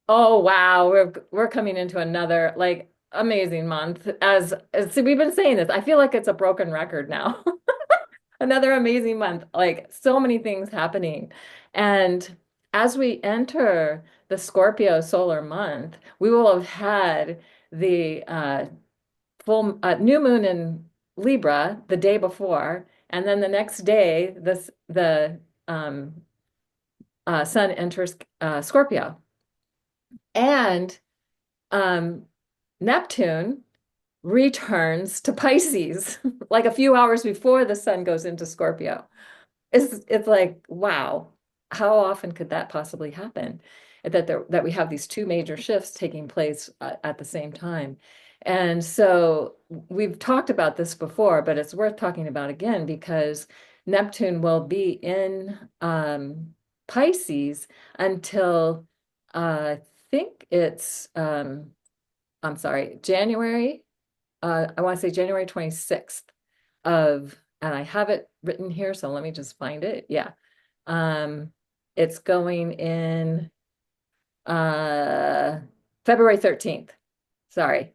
Oh wow, we're coming into another like amazing month. As we've been saying this, I feel like it's a broken record now. Another amazing month, like so many things happening. And as we enter the Scorpio solar month, we will have had the full new moon in Libra the day before, and then the next day, the um, sun enters Scorpio, and um, Neptune returns to Pisces like a few hours before the sun goes into Scorpio. It's like, wow, how often could that possibly happen? That we have these two major shifts taking place at the same time. And so we've talked about this before, but it's worth talking about again because Neptune will be in Pisces until I think it's I'm sorry, January I want to say January 26th and I have it written here, so let me just find it. Yeah. Um, it's going in uh February 13th. Sorry.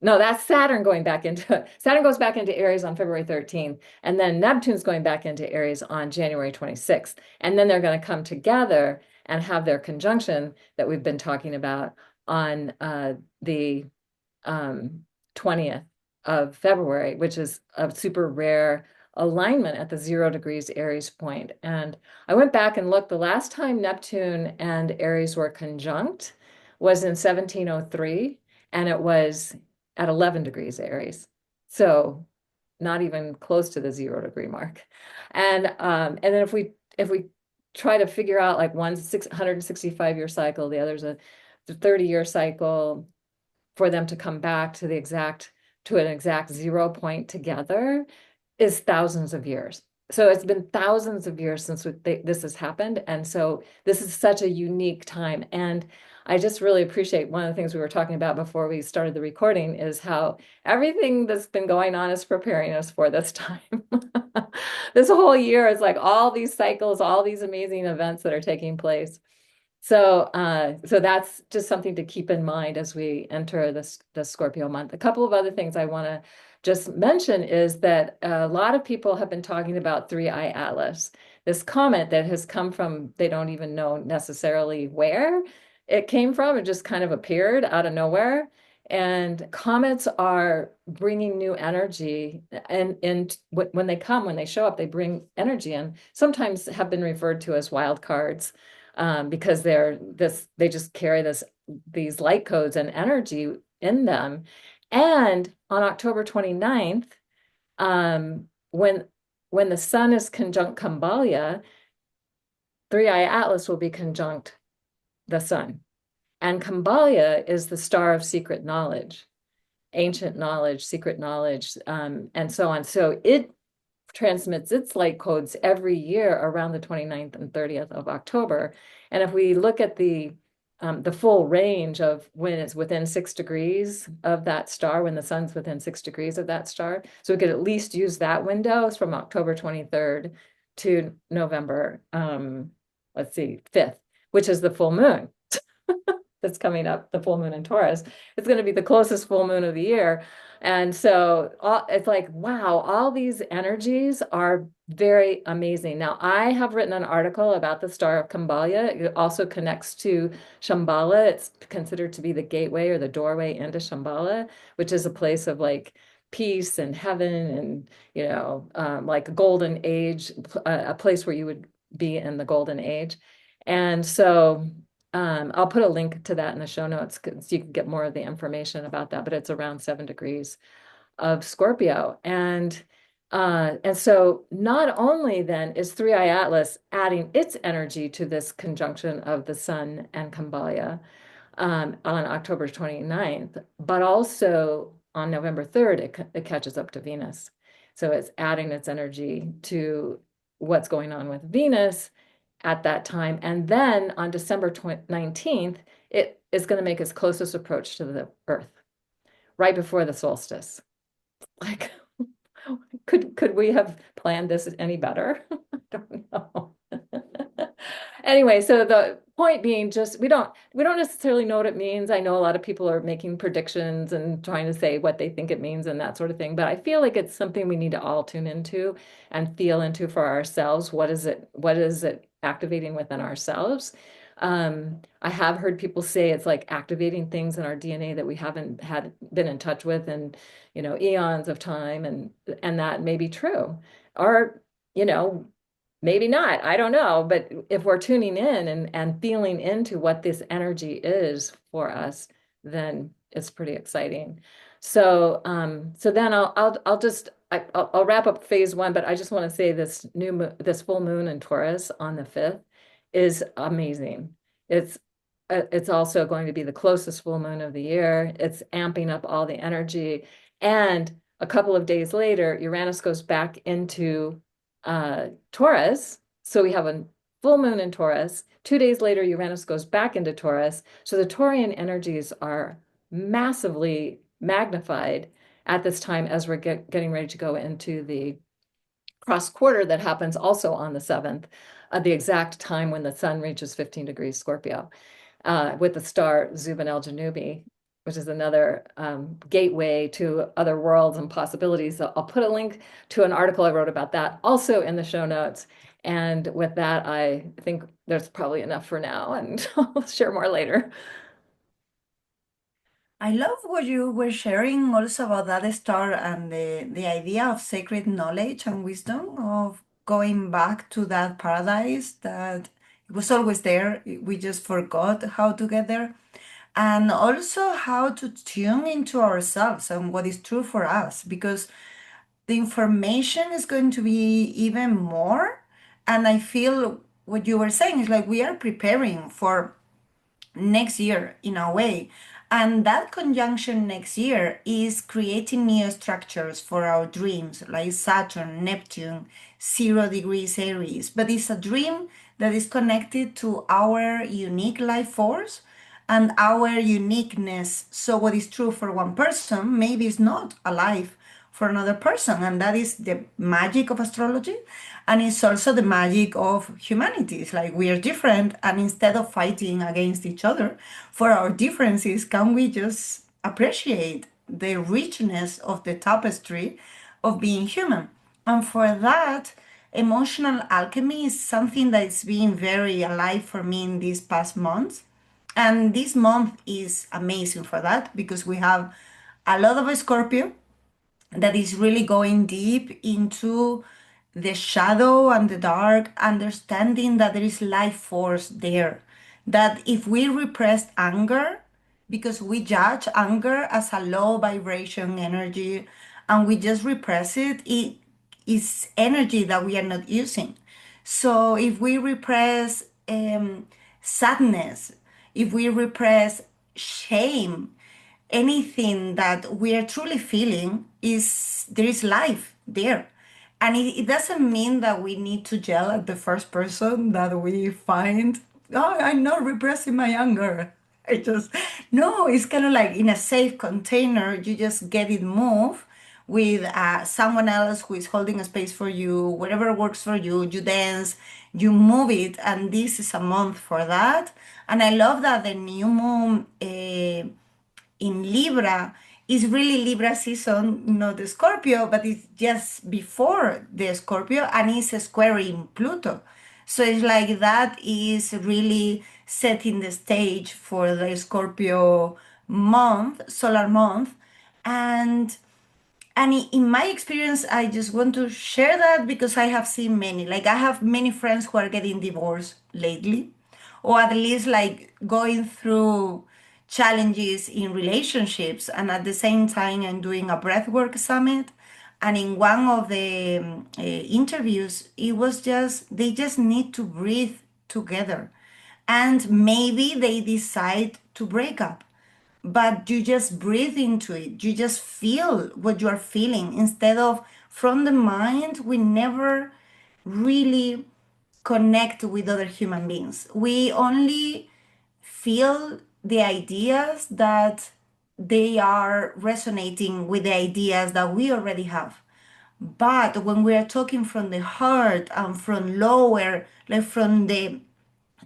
No, that's Saturn going back into Saturn goes back into Aries on February 13th, and then Neptune's going back into Aries on January 26th. And then they're going to come together and have their conjunction that we've been talking about on the um, 20th of February, which is a super rare alignment at the 0 degrees Aries point. And I went back and looked. The last time Neptune and Aries were conjunct was in 1703, and it was at 11 degrees Aries. So not even close to the 0 degree mark. And then if we try to figure out like one's 665-year cycle, the other's a 30-year cycle, for them to come back to an exact 0 point together is thousands of years. So it's been thousands of years since this has happened. And so this is such a unique time. And I just really appreciate one of the things we were talking about before we started the recording is how everything that's been going on is preparing us for this time. This whole year is like all these cycles, all these amazing events that are taking place. So that's just something to keep in mind as we enter the Scorpio month. A couple of other things I want to just mention is that a lot of people have been talking about Three-Eye Atlas, this comet that has come from, they don't even know necessarily where it came from. It just kind of appeared out of nowhere. And comets are bringing new energy, and when they come, when they show up, they bring energy and sometimes have been referred to as wild cards, because they just carry these light codes and energy in them. And on October 29th, when the sun is conjunct Khambalia, Three-Eye Atlas will be conjunct the sun. And Khambalia is the star of secret knowledge, ancient knowledge, secret knowledge, and so on. So it transmits its light codes every year around the 29th and 30th of October. And if we look at the full range of when it's within 6 degrees of that star, when the sun's within 6 degrees of that star, so we could at least use that window. It's from October 23rd to November, let's see, 5th, which is the full moon that's coming up, the full moon in Taurus. It's going to be the closest full moon of the year. And so it's like, wow, all these energies are very amazing. Now, I have written an article about the star of Khambalia. It also connects to Shambhala. It's considered to be the gateway or the doorway into Shambhala, which is a place of like peace and heaven and, like a golden age, a place where you would be in the golden age. And so I'll put a link to that in the show notes so you can get more of the information about that, but it's around 7 degrees of Scorpio. And so not only then is Three-Eye Atlas adding its energy to this conjunction of the sun and Khambalia on October 29th, but also on November 3rd, it catches up to Venus. So it's adding its energy to what's going on with Venus at that time. And then on December 19th, it is going to make its closest approach to the Earth right before the solstice. Like, could we have planned this any better? I don't know. Anyway, so point being just we don't necessarily know what it means. I know a lot of people are making predictions and trying to say what they think it means and that sort of thing, but I feel like it's something we need to all tune into and feel into for ourselves. What is it activating within ourselves? I have heard people say it's like activating things in our DNA that we haven't had been in touch with in, eons of time, and that may be true. Or, you know, maybe not. I don't know. But if we're tuning in and feeling into what this energy is for us, then it's pretty exciting. So then I'll wrap up phase one, but I just want to say this full moon in Taurus on the 5th is amazing. It's it's also going to be the closest full moon of the year. It's amping up all the energy. And a couple of days later, Uranus goes back into Taurus. So we have a full moon in Taurus. 2 days later, Uranus goes back into Taurus. So the Taurian energies are massively magnified at this time as we're getting ready to go into the cross quarter that happens also on the 7th, the exact time when the sun reaches 15 degrees Scorpio, with the star Zubin el-Janubi, which is another gateway to other worlds and possibilities. So I'll put a link to an article I wrote about that also in the show notes. And with that, I think there's probably enough for now, and I'll share more later. I love what you were sharing also about that star and the idea of sacred knowledge and wisdom of going back to that paradise that it was always there. We just forgot how to get there. And also how to tune into ourselves and what is true for us, because the information is going to be even more. And I feel what you were saying is like we are preparing for next year in a way. And that conjunction next year is creating new structures for our dreams, like Saturn, Neptune, 0 degrees Aries. But it's a dream that is connected to our unique life force and our uniqueness. So, what is true for one person maybe is not alive for another person. And that is the magic of astrology. And it's also the magic of humanity. It's like we are different. And instead of fighting against each other for our differences, can we just appreciate the richness of the tapestry of being human? And for that, emotional alchemy is something that's been very alive for me in these past months. And this month is amazing for that because we have a lot of Scorpio that is really going deep into the shadow and the dark, understanding that there is life force there. That if we repress anger, because we judge anger as a low vibration energy and we just repress it, it is energy that we are not using. So if we repress sadness, if we repress shame, anything that we are truly feeling is there is life there. And it doesn't mean that we need to yell at the first person that we find, oh, I'm not repressing my anger. I just, no, it's kind of like in a safe container, you just get it moved with someone else who is holding a space for you, whatever works for you, you dance, you move it. And this is a month for that. And I love that the new moon in Libra is really Libra season, not the Scorpio, but it's just before the Scorpio and it's squaring Pluto. So it's like that is really setting the stage for the Scorpio month, solar month. And in my experience, I just want to share that because I have seen many. Like I have many friends who are getting divorced lately, or at least like going through challenges in relationships. And at the same time, I'm doing a breathwork summit. And in one of the interviews, it was just they just need to breathe together, and maybe they decide to break up, but you just breathe into it. You just feel what you are feeling instead of from the mind. We never really connect with other human beings. We only feel the ideas that they are resonating with the ideas that we already have. But when we are talking from the heart and from lower, like from the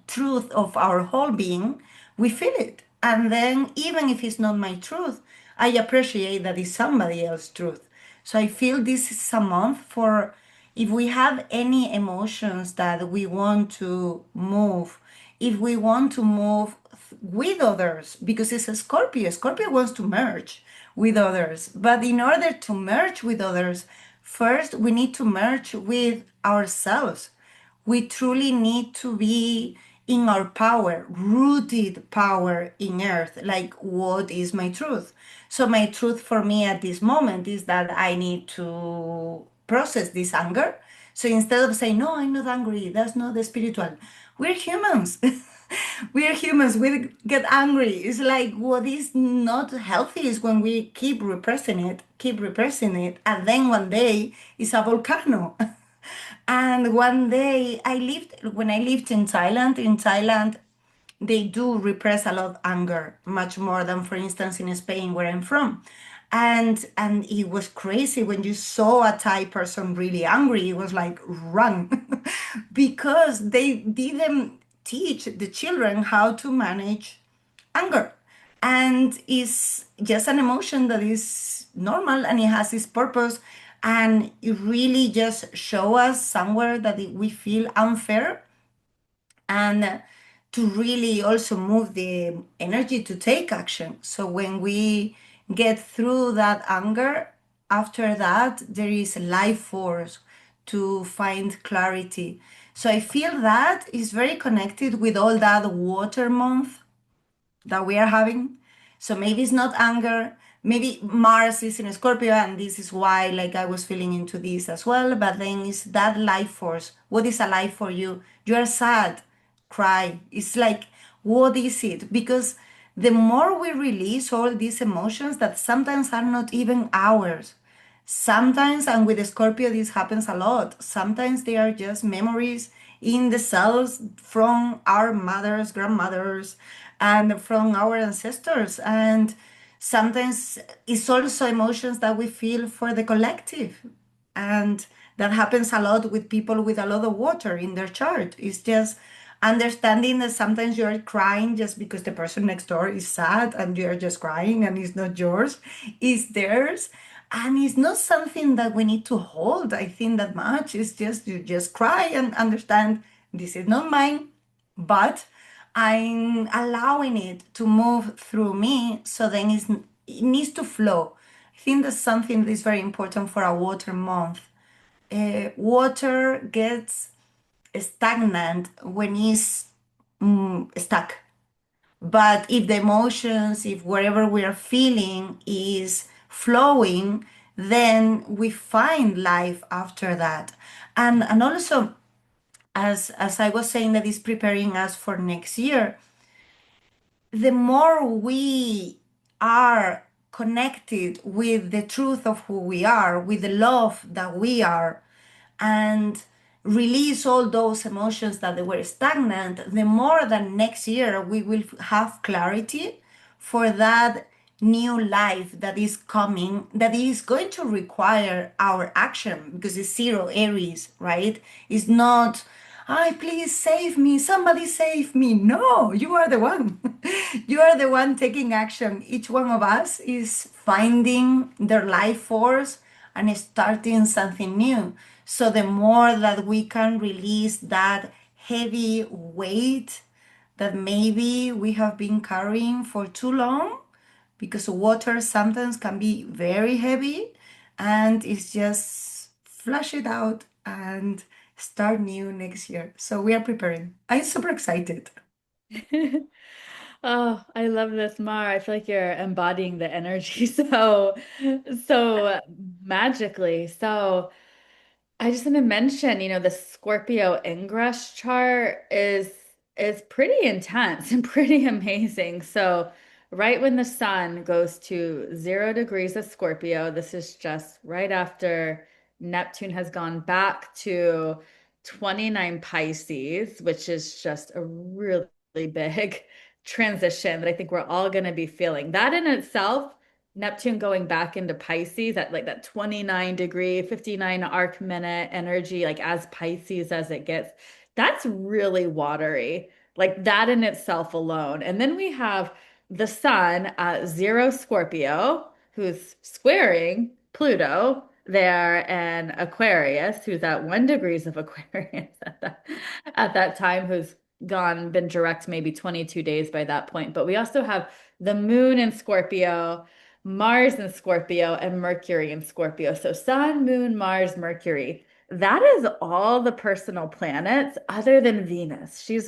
truth of our whole being, we feel it. And then, even if it's not my truth, I appreciate that it's somebody else's truth. So I feel this is a month for if we have any emotions that we want to move, if we want to move with others, because it's a Scorpio. Scorpio wants to merge with others. But in order to merge with others, first we need to merge with ourselves. We truly need to be in our power, rooted power in earth. Like, what is my truth? So, my truth for me at this moment is that I need to process this anger. So, instead of saying, no, I'm not angry, that's not the spiritual, we're humans. We're humans, we get angry. It's like what is not healthy is when we keep repressing it, and then one day it's a volcano. And one day when I lived in Thailand, they do repress a lot of anger, much more than, for instance, in Spain, where I'm from. And it was crazy when you saw a Thai person really angry, it was like run, because they didn't teach the children how to manage anger. And it's just an emotion that is normal and it has its purpose. And it really just show us somewhere that we feel unfair, and to really also move the energy to take action. So when we get through that anger, after that, there is a life force to find clarity. So I feel that is very connected with all that water month that we are having. So maybe it's not anger. Maybe Mars is in Scorpio, and this is why, like, I was feeling into this as well. But then it's that life force. What is alive for you? You are sad, cry. It's like, what is it? Because the more we release all these emotions that sometimes are not even ours, sometimes, and with Scorpio, this happens a lot. Sometimes they are just memories in the cells from our mothers, grandmothers, and from our ancestors. And sometimes it's also emotions that we feel for the collective. And that happens a lot with people with a lot of water in their chart. It's just understanding that sometimes you're crying just because the person next door is sad and you're just crying and it's not yours, it's theirs. And it's not something that we need to hold, I think, that much. It's just you just cry and understand this is not mine, but I'm allowing it to move through me. So then it needs to flow. I think that's something that is very important for a water month. Water gets stagnant when it's stuck. But if the emotions, if whatever we are feeling is flowing, then we find life after that. And also, as I was saying, that is preparing us for next year, the more we are connected with the truth of who we are, with the love that we are, and release all those emotions that they were stagnant, the more that next year we will have clarity for that new life that is coming, that is going to require our action, because it's zero Aries, right? It's not, I please save me, somebody save me. No, you are the one. You are the one taking action. Each one of us is finding their life force and starting something new. So the more that we can release that heavy weight that maybe we have been carrying for too long, because water sometimes can be very heavy, and it's just flush it out and start new next year. So we are preparing. I'm super excited. Oh, I love this, Mar. I feel like you're embodying the energy so magically. So I just want to mention, the Scorpio Ingress chart is pretty intense and pretty amazing. So right when the sun goes to 0 degrees of Scorpio, this is just right after Neptune has gone back to 29 Pisces, which is just a really big transition that I think we're all going to be feeling. That in itself, Neptune going back into Pisces at like that 29 degree, 59 arc minute energy, like as Pisces as it gets, that's really watery. like that in itself alone. And then we have the sun at 0 Scorpio, who's squaring Pluto there, and Aquarius, who's at 1 degrees of Aquarius at that time, who's been direct maybe 22 days by that point. But we also have the moon in Scorpio, Mars in Scorpio, and Mercury in Scorpio. So sun, moon, Mars, Mercury. That is all the personal planets other than Venus. She's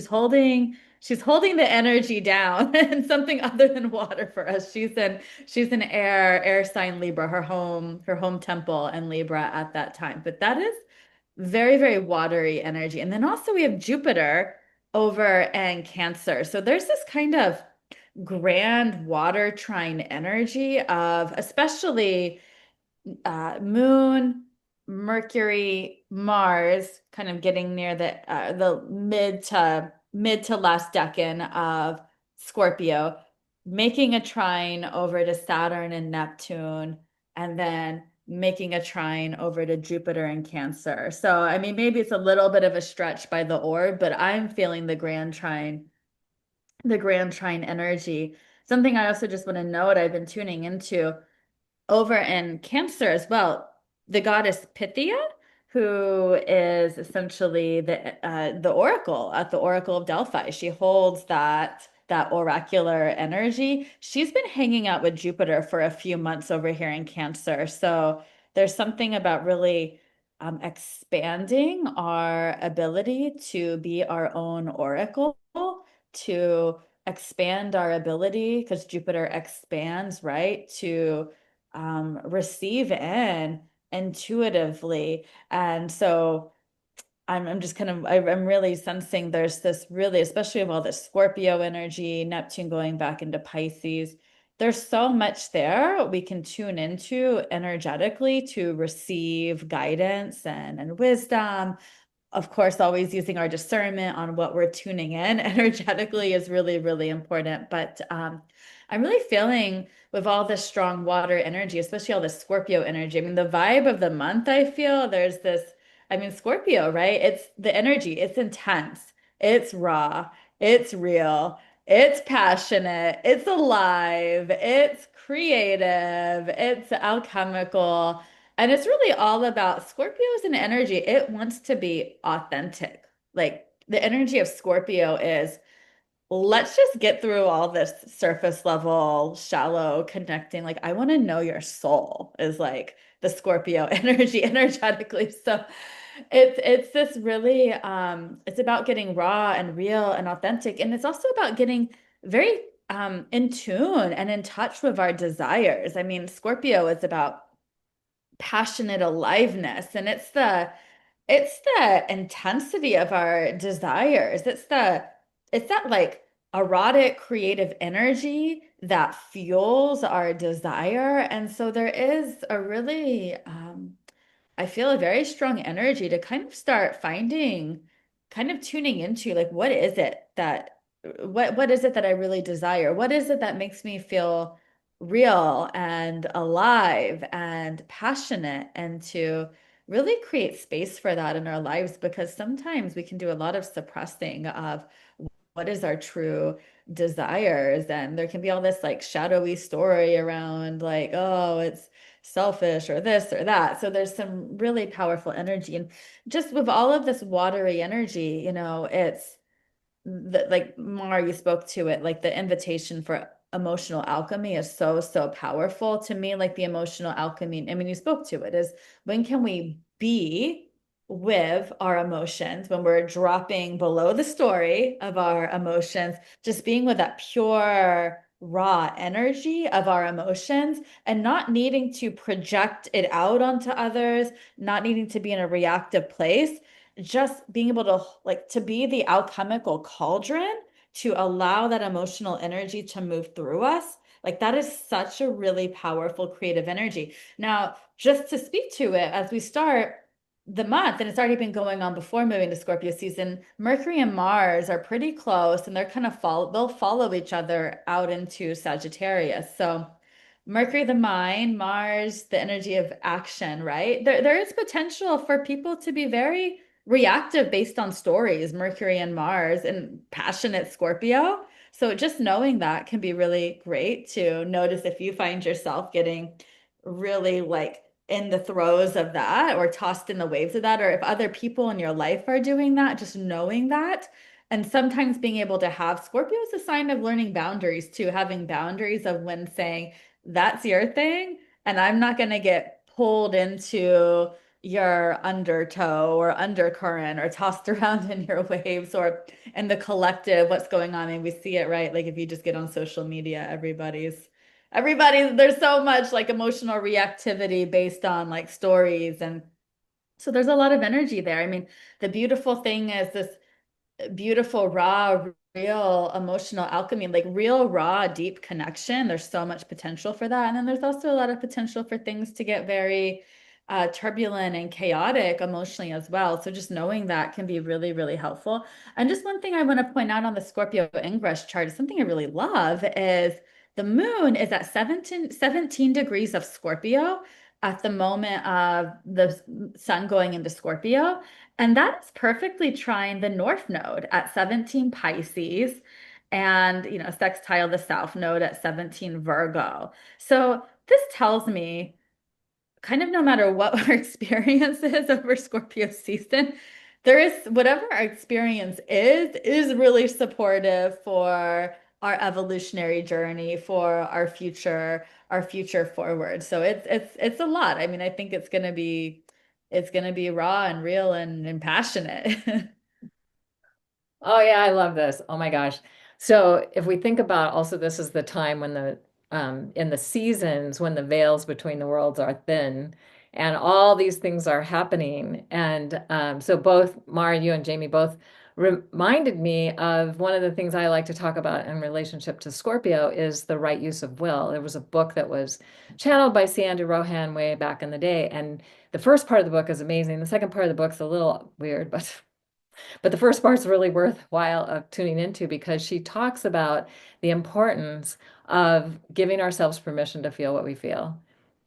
holding the energy down and something other than water for us. She's an air sign Libra, her home temple and Libra at that time. But that is very, very watery energy. And then also we have Jupiter over in Cancer. So there's this kind of grand water trine energy of especially Moon, Mercury, Mars, kind of getting near the mid to last decan of Scorpio, making a trine over to Saturn and Neptune, and then making a trine over to Jupiter and Cancer. So, I mean, maybe it's a little bit of a stretch by the orb, but I'm feeling the grand trine energy. Something I also just want to note, I've been tuning into over in Cancer as well, the goddess Pythia, who is essentially the oracle at the Oracle of Delphi. She holds that oracular energy. She's been hanging out with Jupiter for a few months over here in Cancer. So there's something about really expanding our ability to be our own oracle, to expand our ability, because Jupiter expands, right? To receive in intuitively. And so I'm just kind of I'm really sensing there's this really, especially of all the Scorpio energy, Neptune going back into Pisces. There's so much there we can tune into energetically to receive guidance and wisdom. Of course, always using our discernment on what we're tuning in energetically is really, really important. But I'm really feeling with all this strong water energy, especially all this Scorpio energy. I mean, the vibe of the month, I feel there's this, I mean, Scorpio, right? It's the energy, it's intense, it's raw, it's real, it's passionate, it's alive, it's creative, it's alchemical. And it's really all about Scorpio's an energy. It wants to be authentic. Like the energy of Scorpio is, let's just get through all this surface level, shallow connecting. Like, I want to know your soul is like the Scorpio energy energetically. So it's this really it's about getting raw and real and authentic. And it's also about getting very in tune and in touch with our desires. I mean, Scorpio is about passionate aliveness, and it's the intensity of our desires. It's that like erotic creative energy that fuels our desire. And so there is a really I feel a very strong energy to kind of start finding, kind of tuning into like what is it that I really desire? What is it that makes me feel real and alive and passionate, and to really create space for that in our lives, because sometimes we can do a lot of suppressing of what is our true desires, and there can be all this like shadowy story around like, oh, it's selfish or this or that. So there's some really powerful energy, and just with all of this watery energy, it's like Mar, you spoke to it, like the invitation for emotional alchemy is so, so powerful to me. Like the emotional alchemy, I mean, you spoke to it, is when can we be with our emotions when we're dropping below the story of our emotions, just being with that pure, raw energy of our emotions and not needing to project it out onto others, not needing to be in a reactive place, just being able to like to be the alchemical cauldron to allow that emotional energy to move through us. Like that is such a really powerful creative energy. Now, just to speak to it as we start the month, and it's already been going on before moving to Scorpio season, Mercury and Mars are pretty close, and they'll follow each other out into Sagittarius. So Mercury, the mind, Mars, the energy of action, right? There is potential for people to be very reactive based on stories, Mercury and Mars, and passionate Scorpio. So just knowing that can be really great to notice if you find yourself getting really like in the throes of that or tossed in the waves of that, or if other people in your life are doing that, just knowing that. And sometimes being able to have Scorpio is a sign of learning boundaries too, having boundaries of when saying, that's your thing, and I'm not going to get pulled into your undertow or undercurrent or tossed around in your waves or in the collective, what's going on. And we see it, right? Like if you just get on social media, there's so much like emotional reactivity based on like stories. And so there's a lot of energy there. I mean, the beautiful thing is this beautiful, raw, real emotional alchemy, like real, raw, deep connection. There's so much potential for that. And then there's also a lot of potential for things to get very turbulent and chaotic emotionally as well. So just knowing that can be really, really helpful. And just one thing I want to point out on the Scorpio Ingress chart is something I really love is the moon is at 17 degrees of Scorpio at the moment of the sun going into Scorpio. And that's perfectly trying the North Node at 17 Pisces and, sextile the South Node at 17 Virgo. So this tells me kind of no matter what our experience is over Scorpio season, there is whatever our experience is really supportive for our evolutionary journey, for our future forward. So it's a lot. I mean, I think it's gonna be raw and real and passionate. Oh yeah, I love this. Oh my gosh. So if we think about also this is the time when the in the seasons when the veils between the worlds are thin and all these things are happening. And so both Mara, you and Jamie both reminded me of one of the things I like to talk about in relationship to Scorpio is the right use of will. There was a book that was channeled by Sandy Rohan way back in the day. And the first part of the book is amazing. The second part of the book's a little weird, but the first part's really worthwhile of tuning into because she talks about the importance of giving ourselves permission to feel what we feel,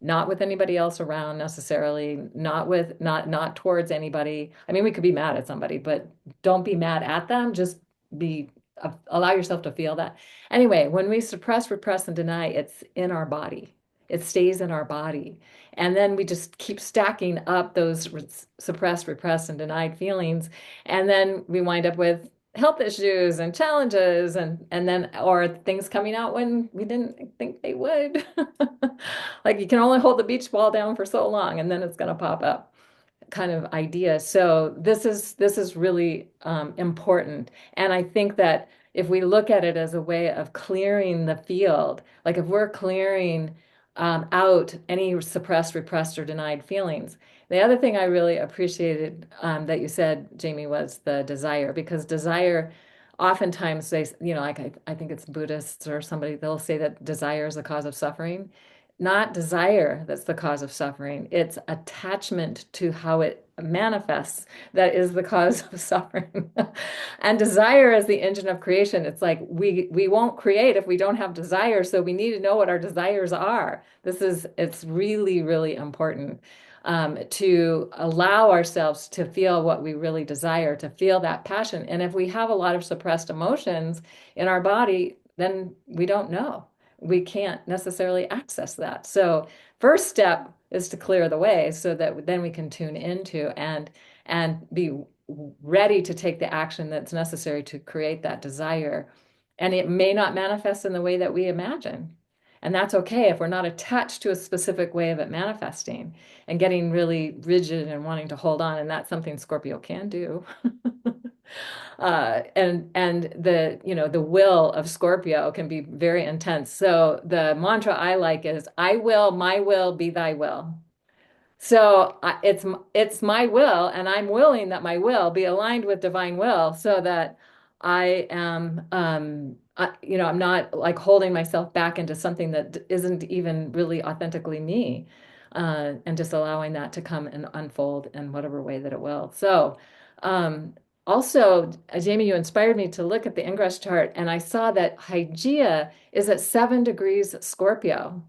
not with anybody else around necessarily, not towards anybody. I mean, we could be mad at somebody, but don't be mad at them. Just be allow yourself to feel that. Anyway, when we suppress, repress, and deny, it's in our body. It stays in our body. And then we just keep stacking up those suppressed, repressed, and denied feelings. And then we wind up with health issues and challenges and then or things coming out when we didn't think they would. Like you can only hold the beach ball down for so long and then it's going to pop up kind of idea. So this is really important. And I think that if we look at it as a way of clearing the field, like if we're clearing out any suppressed, repressed, or denied feelings. The other thing I really appreciated that you said, Jamie, was the desire, because desire, oftentimes they, like I think it's Buddhists or somebody, they'll say that desire is the cause of suffering. Not desire that's the cause of suffering. It's attachment to how it manifests that is the cause of suffering. And desire is the engine of creation. It's like we won't create if we don't have desire. So we need to know what our desires are. It's really, really important to allow ourselves to feel what we really desire, to feel that passion. And if we have a lot of suppressed emotions in our body, then we don't know. We can't necessarily access that. So first step is to clear the way so that then we can tune into and be ready to take the action that's necessary to create that desire. And it may not manifest in the way that we imagine. And that's okay if we're not attached to a specific way of it manifesting and getting really rigid and wanting to hold on. And that's something Scorpio can do. And the will of Scorpio can be very intense. So the mantra I like is I will, my will be thy will. So it's my will, and I'm willing that my will be aligned with divine will, so that I am, I'm not like holding myself back into something that isn't even really authentically me, and just allowing that to come and unfold in whatever way that it will. So, also, Jamie, you inspired me to look at the Ingress chart, and I saw that Hygeia is at 7 degrees Scorpio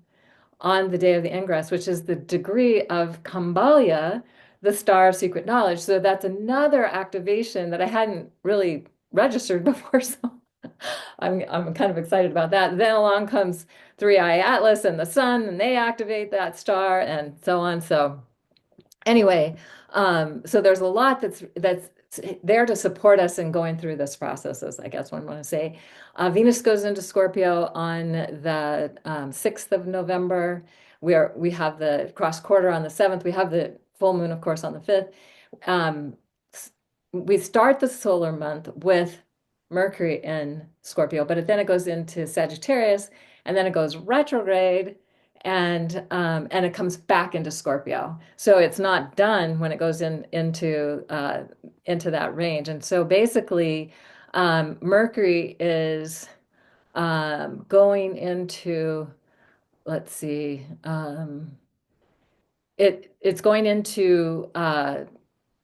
on the day of the ingress, which is the degree of Khambalia, the Star of Secret Knowledge. So that's another activation that I hadn't really registered before. So I'm kind of excited about that. Then along comes Three Eye Atlas and the Sun, and they activate that star and so on. So anyway, so there's a lot that's there to support us in going through this process, as I guess one want to say. Venus goes into Scorpio on the 6th of November. We have the cross quarter on the 7th. We have the full moon, of course, on the 5th. Um, we start the solar month with Mercury in Scorpio, but then it goes into Sagittarius, and then it goes retrograde, and it comes back into Scorpio. So it's not done when it goes into that range. And so basically, Mercury is going into, let's see, it's going into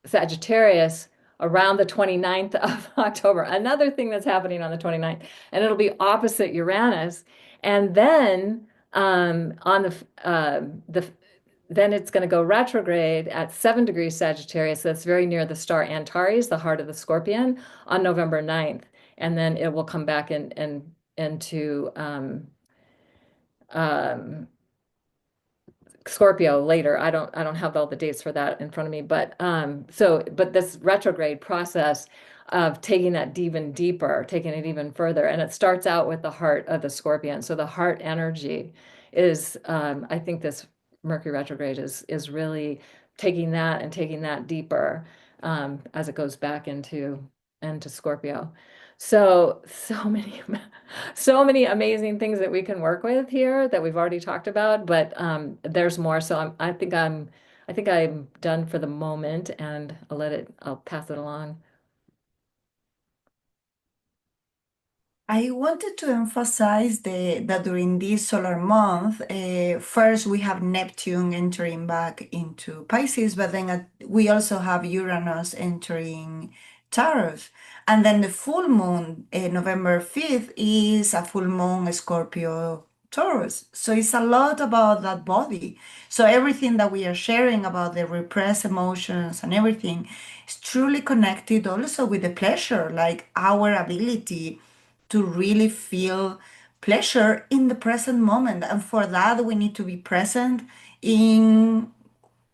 Sagittarius around the 29th of October. Another thing that's happening on the 29th, and it'll be opposite Uranus. And then on the then it's going to go retrograde at 7 degrees Sagittarius. That's very near the star Antares, the heart of the Scorpion, on November 9th. And then it will come back into um, Scorpio later. I don't have all the dates for that in front of me, but this retrograde process of taking that even deeper, taking it even further, and it starts out with the heart of the Scorpion. So the heart energy is, I think this Mercury retrograde is really taking that and taking that deeper as it goes back into Scorpio. So many so many amazing things that we can work with here that we've already talked about, but there's more. So I think I'm done for the moment, and I'll pass it along. I wanted to emphasize that during this solar month, first we have Neptune entering back into Pisces, but then we also have Uranus entering Taurus. And then the full moon, November 5th, is a full moon Scorpio Taurus. So it's a lot about that body. So everything that we are sharing about the repressed emotions and everything is truly connected also with the pleasure, like our ability to really feel pleasure in the present moment. And for that, we need to be present in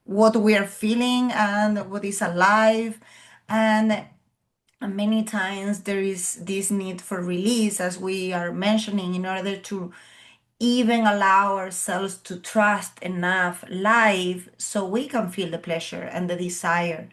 what we are feeling and what is alive. And many times there is this need for release, as we are mentioning, in order to even allow ourselves to trust enough life so we can feel the pleasure and the desire.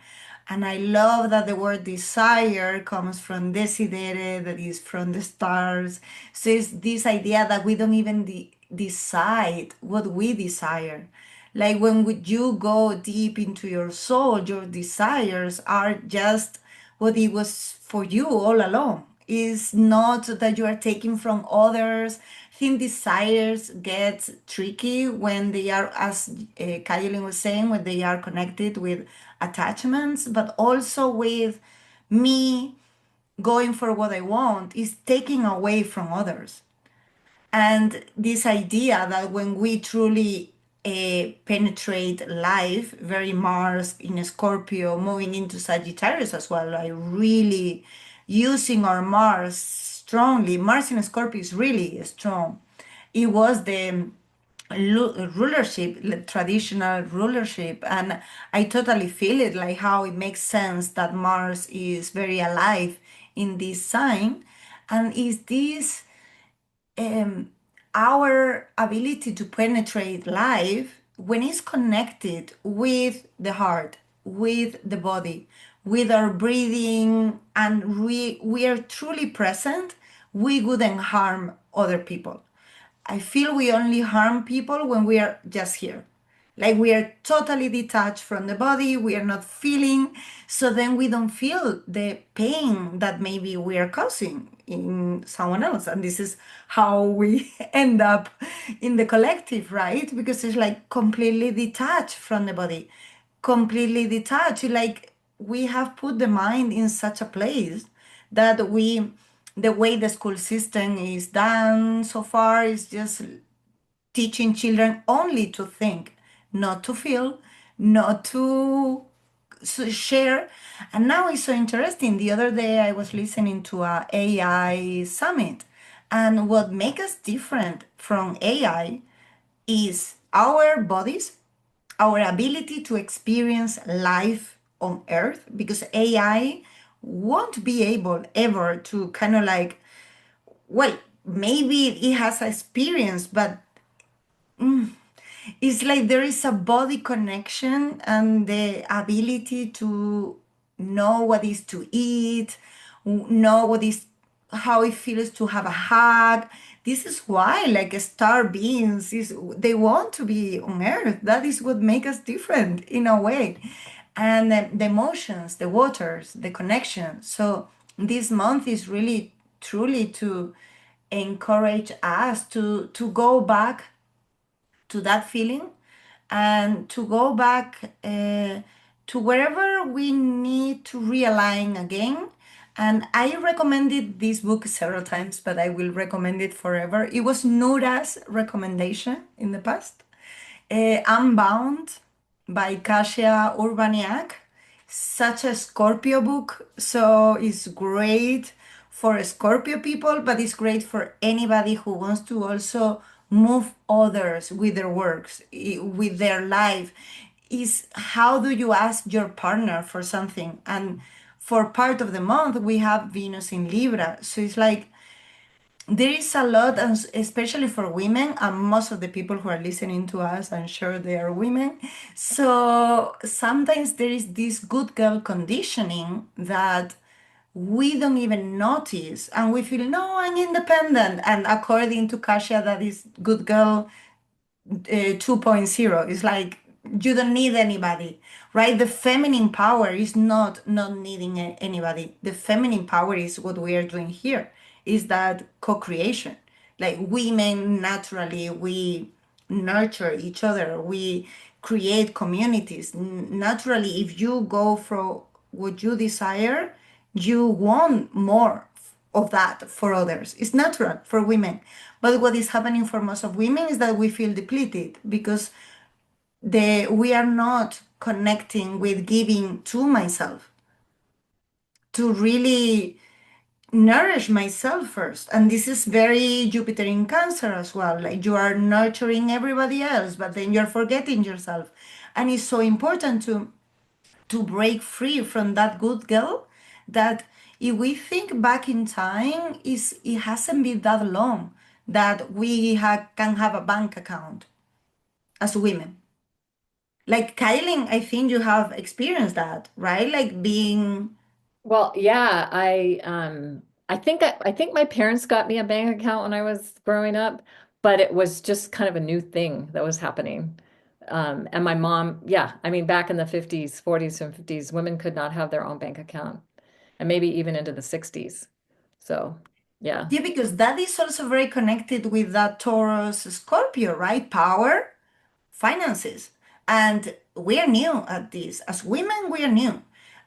And I love that the word desire comes from desidere, that is from the stars. So it's this idea that we don't even decide what we desire. Like you go deep into your soul, your desires are just what it was for you all along. It's not that you are taking from others. I think desires get tricky when they are, as Kailin was saying, when they are connected with attachments, but also with me going for what I want is taking away from others. And this idea that when we truly penetrate life, very Mars in Scorpio, moving into Sagittarius as well, like really using our Mars strongly. Mars in Scorpio is really strong. It was the rulership, traditional rulership, and I totally feel it, like how it makes sense that Mars is very alive in this sign, and is this um, our ability to penetrate life when it's connected with the heart, with the body, with our breathing, and we are truly present, we wouldn't harm other people. I feel we only harm people when we are just here. Like we are totally detached from the body, we are not feeling, so then we don't feel the pain that maybe we are causing in someone else. And this is how we end up in the collective, right? Because it's like completely detached from the body, completely detached. Like we have put the mind in such a place that the way the school system is done so far is just teaching children only to think, not to feel, not to share. And now it's so interesting. The other day I was listening to a AI summit, and what makes us different from AI is our bodies, our ability to experience life on Earth, because AI won't be able ever to kind of like, well, maybe it has experience, but it's like there is a body connection and the ability to know what is to eat, know what is how it feels to have a hug. This is why, like star beings, is they want to be on Earth. That is what makes us different in a way. And the emotions, the waters, the connection. So this month is really truly to encourage us to go back to that feeling and to go back to wherever we need to realign again. And I recommended this book several times, but I will recommend it forever. It was Nura's recommendation in the past. Unbound by Kasia Urbaniak. Such a Scorpio book, so it's great for Scorpio people, but it's great for anybody who wants to also move others with their works, with their life. Is how do you ask your partner for something? And for part of the month, we have Venus in Libra, so it's like there is a lot, and especially for women, and most of the people who are listening to us, I'm sure they are women. So sometimes there is this good girl conditioning that we don't even notice, and we feel, no, I'm independent. And according to Kasia, that is good girl 2.0. It's like you don't need anybody, right? The feminine power is not needing anybody. The feminine power is what we are doing here, is that co-creation. Like women, naturally, we nurture each other, we create communities. Naturally, if you go for what you desire, you want more of that for others. It's natural for women. But what is happening for most of women is that we feel depleted because we are not connecting with giving to myself to really nourish myself first. And this is very Jupiter in Cancer as well. Like you are nurturing everybody else, but then you're forgetting yourself. And it's so important to break free from that good girl that if we think back in time, it hasn't been that long that can have a bank account as women. Like Kylie, I think you have experienced that, right? Like being, Well, yeah, I think my parents got me a bank account when I was growing up, but it was just kind of a new thing that was happening. And my mom, yeah, I mean back in the 50s, 40s and 50s, women could not have their own bank account, and maybe even into the 60s. So, yeah. yeah, because that is also very connected with that Taurus Scorpio, right? Power, finances. And we're new at this. As women, we're new.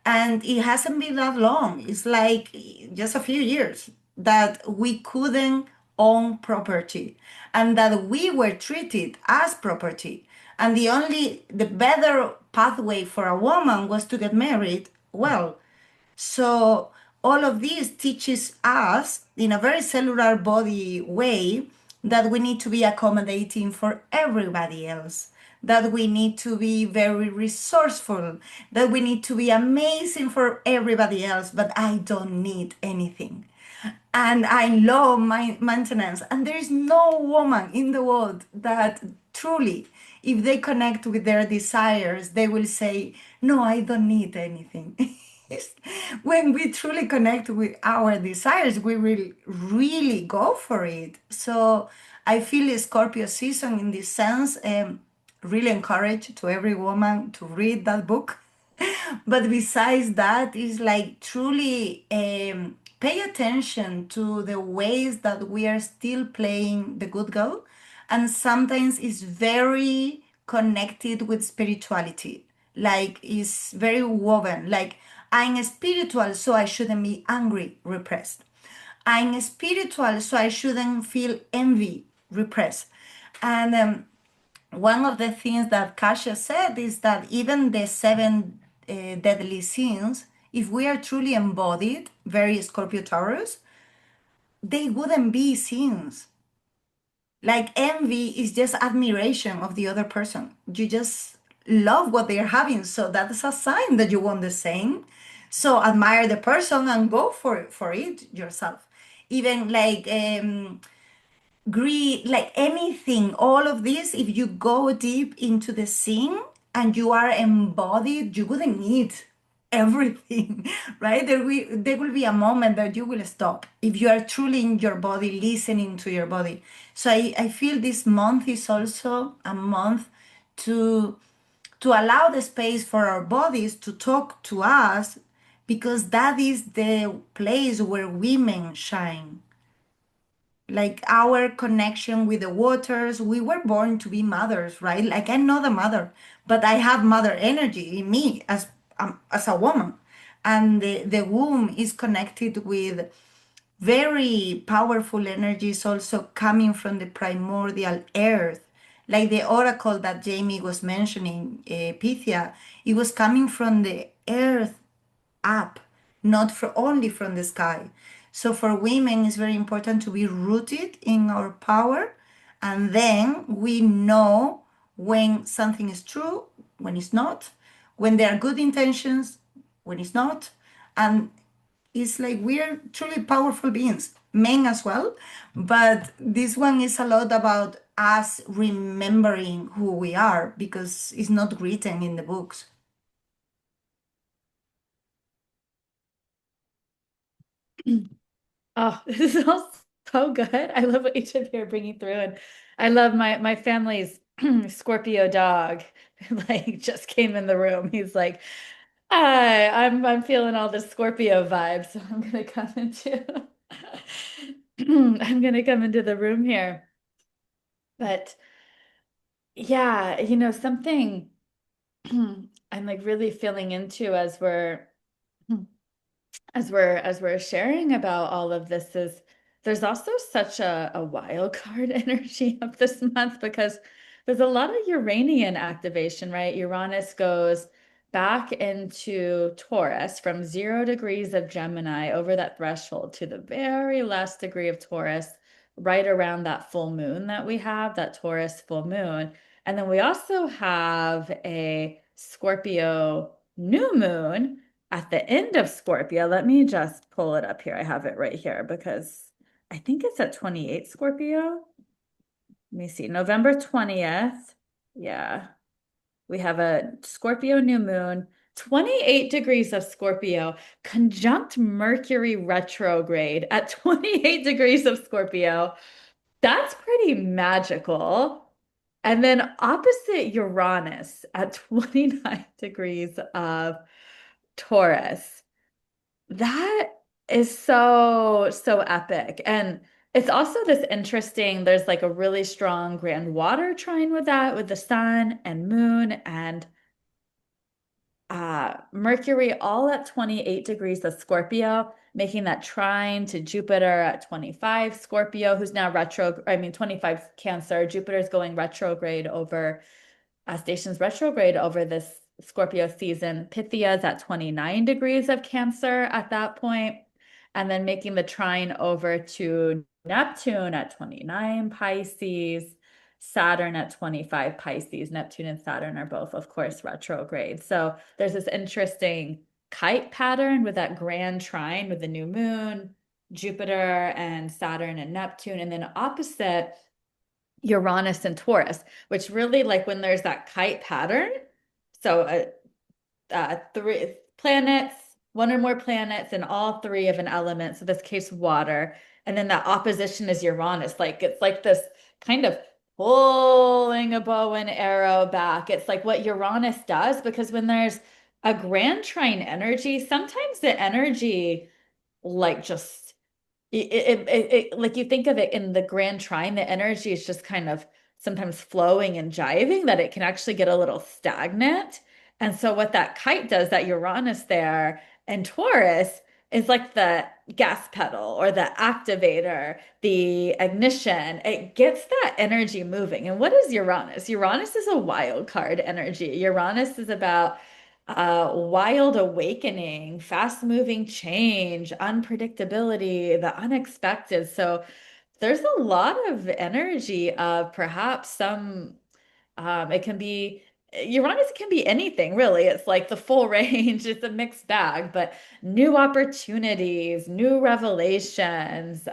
And it hasn't been that long. It's like just a few years that we couldn't own property and that we were treated as property. And the better pathway for a woman was to get married. Well, so all of this teaches us in a very cellular body way that we need to be accommodating for everybody else, that we need to be very resourceful, that we need to be amazing for everybody else, but I don't need anything. And I love my maintenance. And there is no woman in the world that truly, if they connect with their desires, they will say, no, I don't need anything. When we truly connect with our desires, we will really go for it. So I feel Scorpio season in this sense, really encourage to every woman to read that book. But besides that, is like truly pay attention to the ways that we are still playing the good girl. And sometimes it's very connected with spirituality. Like it's very woven. Like I'm spiritual, so I shouldn't be angry, repressed. I'm spiritual, so I shouldn't feel envy, repressed. And one of the things that Kasia said is that even the seven deadly sins, if we are truly embodied, very Scorpio Taurus, they wouldn't be sins. Like envy is just admiration of the other person. You just love what they're having. So that's a sign that you want the same. So admire the person and go for it yourself. Even like greed, like anything, all of this, if you go deep into the scene and you are embodied, you wouldn't need everything, right? There will be a moment that you will stop if you are truly in your body, listening to your body. So I feel this month is also a month to allow the space for our bodies to talk to us, because that is the place where women shine, like our connection with the waters. We were born to be mothers, right? Like I'm not a mother, but I have mother energy in me as a woman. And the womb is connected with very powerful energies also coming from the primordial earth. Like the oracle that Jamie was mentioning, Pythia, it was coming from the earth up, not only from the sky. So for women, it's very important to be rooted in our power, and then we know when something is true, when it's not, when there are good intentions, when it's not, and it's like we're truly powerful beings, men as well. But this one is a lot about us remembering who we are because it's not written in the books. Oh, this is all so good. I love what each of you are bringing through, and I love my family's Scorpio dog. Like just came in the room. He's like, "Hi, I'm feeling all the Scorpio vibes, so I'm gonna come into I'm gonna come into the room here." But yeah, something I'm like really feeling into as we're sharing about all of this is there's also such a wild card energy of this month because there's a lot of Uranian activation, right? Uranus goes back into Taurus from 0 degrees of Gemini over that threshold to the very last degree of Taurus, right around that full moon that we have, that Taurus full moon. And then we also have a Scorpio new moon at the end of Scorpio. Let me just pull it up here. I have it right here because I think it's at 28 Scorpio. Let me see, November 20th. Yeah, we have a Scorpio new moon, 28 degrees of Scorpio, conjunct Mercury retrograde at 28 degrees of Scorpio. That's pretty magical. And then opposite Uranus at 29 degrees of Taurus. That is so, so epic. And it's also this interesting, there's like a really strong grand water trine with that, with the sun and moon and Mercury all at 28 degrees of Scorpio, making that trine to Jupiter at 25 Scorpio, who's now 25 Cancer. Jupiter's going retrograde over stations retrograde over this Scorpio season. Pythia is at 29 degrees of Cancer at that point, and then making the trine over to Neptune at 29 Pisces, Saturn at 25 Pisces. Neptune and Saturn are both, of course, retrograde. So there's this interesting kite pattern with that grand trine with the new moon, Jupiter and Saturn and Neptune, and then opposite Uranus and Taurus, which really like when there's that kite pattern. So three planets, one or more planets, and all three of an element. So this case, water. And then that opposition is Uranus. Like it's like this kind of pulling a bow and arrow back. It's like what Uranus does, because when there's a grand trine energy, sometimes the energy like just like you think of it in the grand trine, the energy is just kind of sometimes flowing and jiving that it can actually get a little stagnant. And so what that kite does, that Uranus there and Taurus, is like the gas pedal or the activator, the ignition. It gets that energy moving. And what is Uranus? Uranus is a wild card energy. Uranus is about wild awakening, fast-moving change, unpredictability, the unexpected. So there's a lot of energy of perhaps some it can be Uranus can be anything, really. It's like the full range. It's a mixed bag, but new opportunities, new revelations,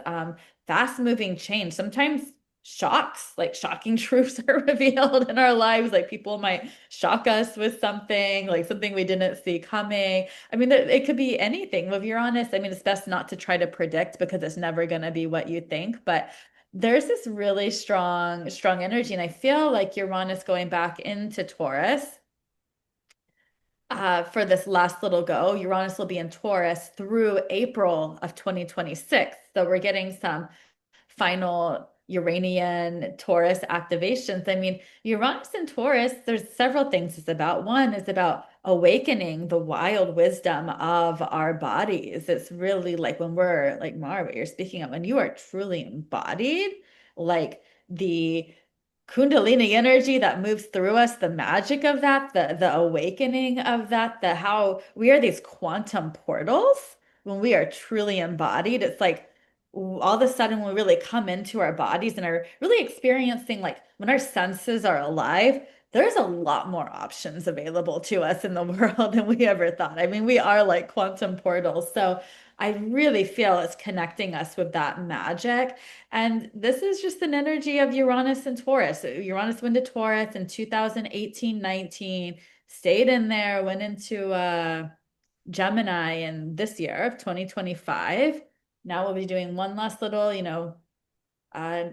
fast-moving change. Sometimes shocks, like shocking truths are revealed in our lives. Like people might shock us with something, like something we didn't see coming. I mean, it could be anything with Uranus. I mean, it's best not to try to predict because it's never going to be what you think, but there's this really strong energy. And I feel like Uranus going back into Taurus for this last little go. Uranus will be in Taurus through April of 2026. So we're getting some final Uranian Taurus activations. I mean, Uranus and Taurus, there's several things it's about. One is about awakening the wild wisdom of our bodies. It's really like when we're like Mara, what you're speaking of, when you are truly embodied, like the Kundalini energy that moves through us, the magic of that, the awakening of that, the how we are these quantum portals when we are truly embodied. It's like all of a sudden we really come into our bodies and are really experiencing like when our senses are alive, there's a lot more options available to us in the world than we ever thought. I mean, we are like quantum portals. So I really feel it's connecting us with that magic. And this is just an energy of Uranus and Taurus. Uranus went to Taurus in 2018, 19, stayed in there, went into Gemini in this year of 2025. Now we'll be doing one last little,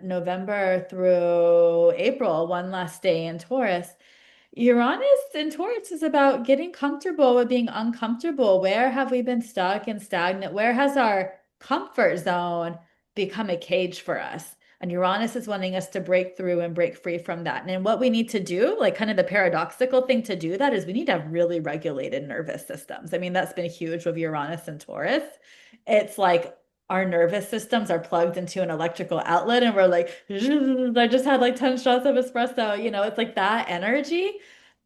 November through April, one last day in Taurus. Uranus in Taurus is about getting comfortable with being uncomfortable. Where have we been stuck and stagnant? Where has our comfort zone become a cage for us? And Uranus is wanting us to break through and break free from that. And what we need to do, like kind of the paradoxical thing to do that is we need to have really regulated nervous systems. I mean, that's been huge with Uranus and Taurus. It's like our nervous systems are plugged into an electrical outlet and we're like, I just had like 10 shots of espresso, it's like that energy.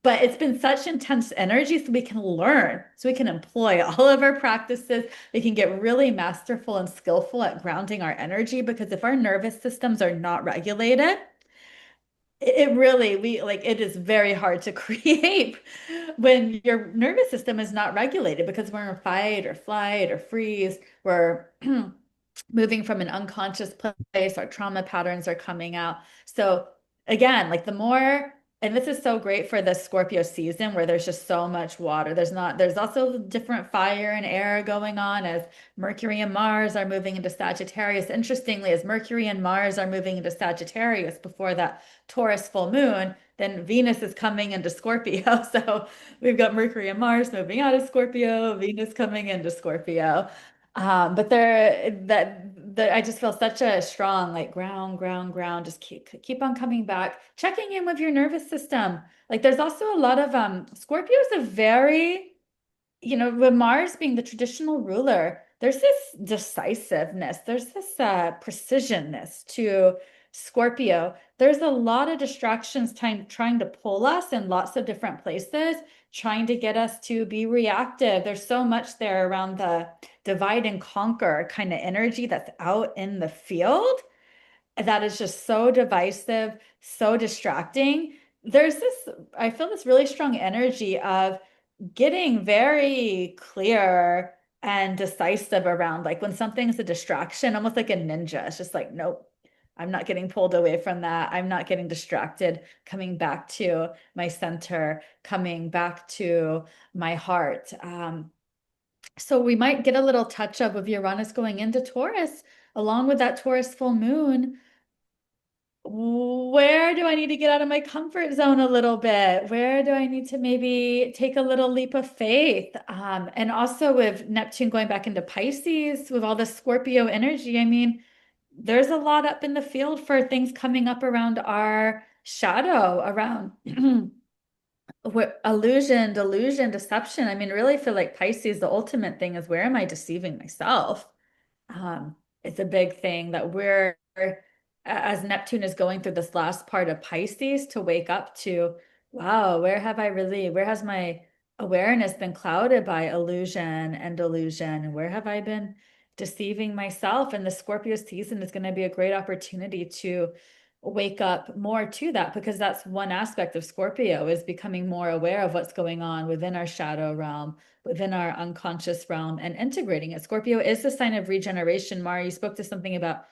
But it's been such intense energy, so we can learn, so we can employ all of our practices. We can get really masterful and skillful at grounding our energy because if our nervous systems are not regulated, it really, it is very hard to create when your nervous system is not regulated because we're in fight or flight or freeze. We're moving from an unconscious place, our trauma patterns are coming out. So again, like the more, and this is so great for the Scorpio season where there's just so much water. There's also different fire and air going on as Mercury and Mars are moving into Sagittarius. Interestingly, as Mercury and Mars are moving into Sagittarius before that Taurus full moon, then Venus is coming into Scorpio. So we've got Mercury and Mars moving out of Scorpio, Venus coming into Scorpio. But I just feel such a strong like ground. Just keep on coming back, checking in with your nervous system. Like there's also a lot of Scorpio is a very, with Mars being the traditional ruler, there's this decisiveness, there's this precisionness to Scorpio. There's a lot of distractions trying to pull us in lots of different places, trying to get us to be reactive. There's so much there around the divide and conquer kind of energy that's out in the field that is just so divisive, so distracting. I feel this really strong energy of getting very clear and decisive around like when something's a distraction, almost like a ninja. It's just like, nope, I'm not getting pulled away from that. I'm not getting distracted, coming back to my center, coming back to my heart. So we might get a little touch up of Uranus going into Taurus, along with that Taurus full moon. Where do I need to get out of my comfort zone a little bit? Where do I need to maybe take a little leap of faith? And also with Neptune going back into Pisces, with all the Scorpio energy, I mean, there's a lot up in the field for things coming up around our shadow, around illusion, delusion, deception. I mean, really feel like Pisces, the ultimate thing is where am I deceiving myself? It's a big thing that as Neptune is going through this last part of Pisces to wake up to, wow, where has my awareness been clouded by illusion and delusion. And where have I been deceiving myself? And the Scorpio season is going to be a great opportunity to wake up more to that, because that's one aspect of Scorpio, is becoming more aware of what's going on within our shadow realm, within our unconscious realm, and integrating it. Scorpio is the sign of regeneration. Mara, you spoke to something about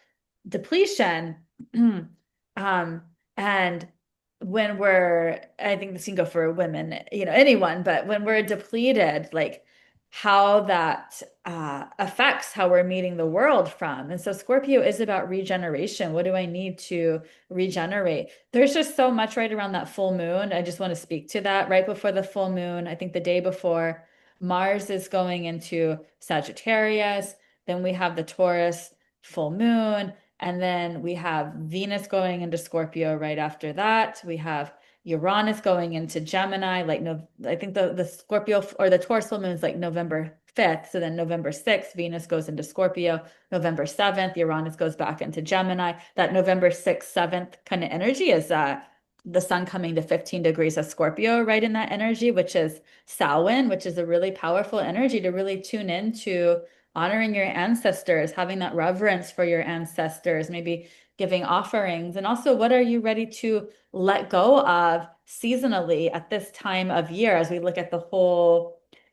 depletion. And when we're, I think this can go for women, anyone, but when we're depleted, like how that affects how we're meeting the world from. And so Scorpio is about regeneration. What do I need to regenerate? There's just so much right around that full moon. I just want to speak to that. Right before the full moon, I think the day before, Mars is going into Sagittarius. Then we have the Taurus full moon. And then we have Venus going into Scorpio right after that. We have Uranus going into Gemini, like no, I think the Scorpio or the Taurus full moon is like November 5th. So then November 6th, Venus goes into Scorpio. November 7th, Uranus goes back into Gemini. That November 6th, 7th kind of energy is the sun coming to 15 degrees of Scorpio, right in that energy, which is Samhain, which is a really powerful energy to really tune into honoring your ancestors, having that reverence for your ancestors, maybe giving offerings. And also, what are you ready to let go of seasonally at this time of year as we look at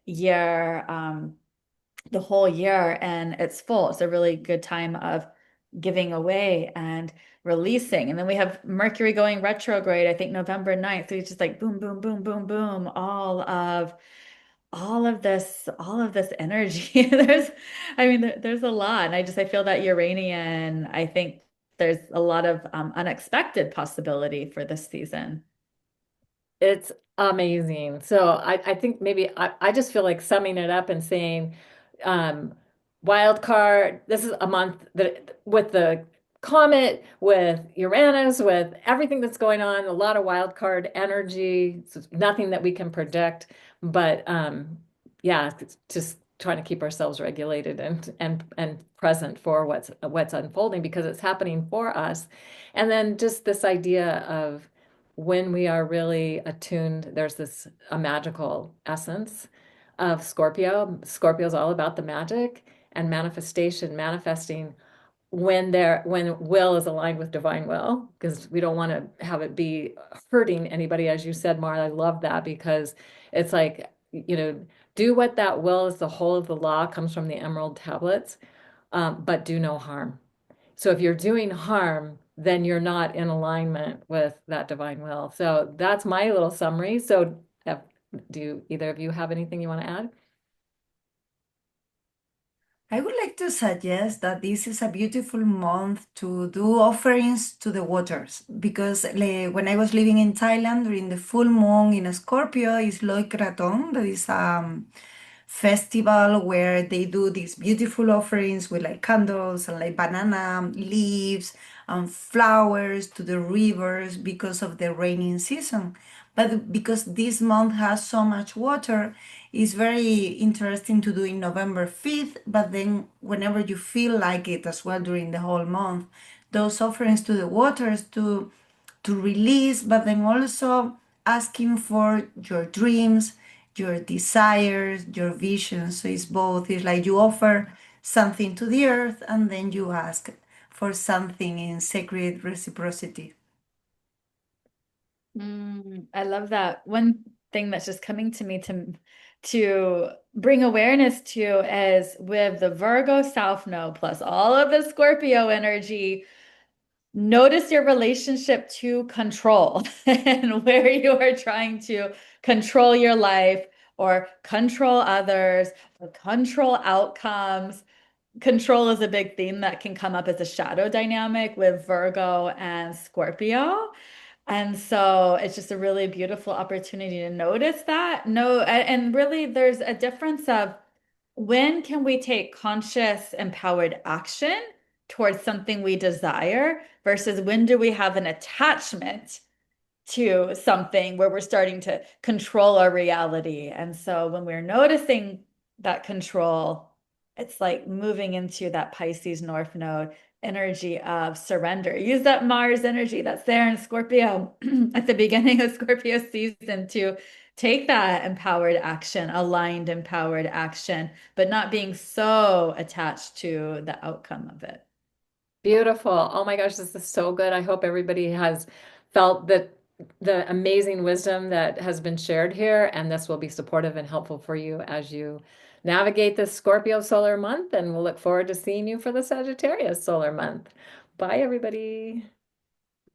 year, the whole year and it's full. It's a really good time of giving away and releasing. And then we have Mercury going retrograde, I think November 9th. So it's just like boom, boom, boom, boom, boom, all of this energy. There's a lot. And I feel that Uranian, I think there's a lot of unexpected possibility for this season. It's amazing. So I think maybe I just feel like summing it up and saying, wild card, this is a month that with the comet, with Uranus, with everything that's going on, a lot of wild card energy. It's nothing that we can predict, but yeah, it's just trying to keep ourselves regulated and present for what's unfolding because it's happening for us. And then just this idea of when we are really attuned, there's a magical essence of Scorpio. Scorpio is all about the magic and manifestation, manifesting when will is aligned with divine will, because we don't want to have it be hurting anybody, as you said, Mara. I love that because it's like, do what that will is. The whole of the law comes from the Emerald Tablets, but do no harm. So if you're doing harm, then you're not in alignment with that divine will. So that's my little summary. So do either of you have anything you want to add? I would like to suggest that this is a beautiful month to do offerings to the waters because when I was living in Thailand during the full moon in Scorpio is Loy Krathong, that is festival where they do these beautiful offerings with like candles and like banana leaves and flowers to the rivers because of the raining season. But because this month has so much water, it's very interesting to do in November 5th, but then whenever you feel like it as well during the whole month, those offerings to the waters to release, but then also asking for your dreams, your desires, your visions. So it's both. It's like you offer something to the earth and then you ask for something in sacred reciprocity. I love that. One thing that's just coming to me to bring awareness to is with the Virgo South Node plus all of the Scorpio energy. Notice your relationship to control and where you are trying to control your life or control others or control outcomes. Control is a big theme that can come up as a shadow dynamic with Virgo and Scorpio. And so it's just a really beautiful opportunity to notice that. No, and really there's a difference of when can we take conscious, empowered action towards something we desire versus when do we have an attachment to something where we're starting to control our reality. And so when we're noticing that control, it's like moving into that Pisces North Node energy of surrender. Use that Mars energy that's there in Scorpio at the beginning of Scorpio season to take that empowered action, aligned empowered action, but not being so attached to the outcome of it. Beautiful. Oh my gosh, this is so good. I hope everybody has felt the amazing wisdom that has been shared here, and this will be supportive and helpful for you as you navigate this Scorpio solar month, and we'll look forward to seeing you for the Sagittarius solar month. Bye, everybody.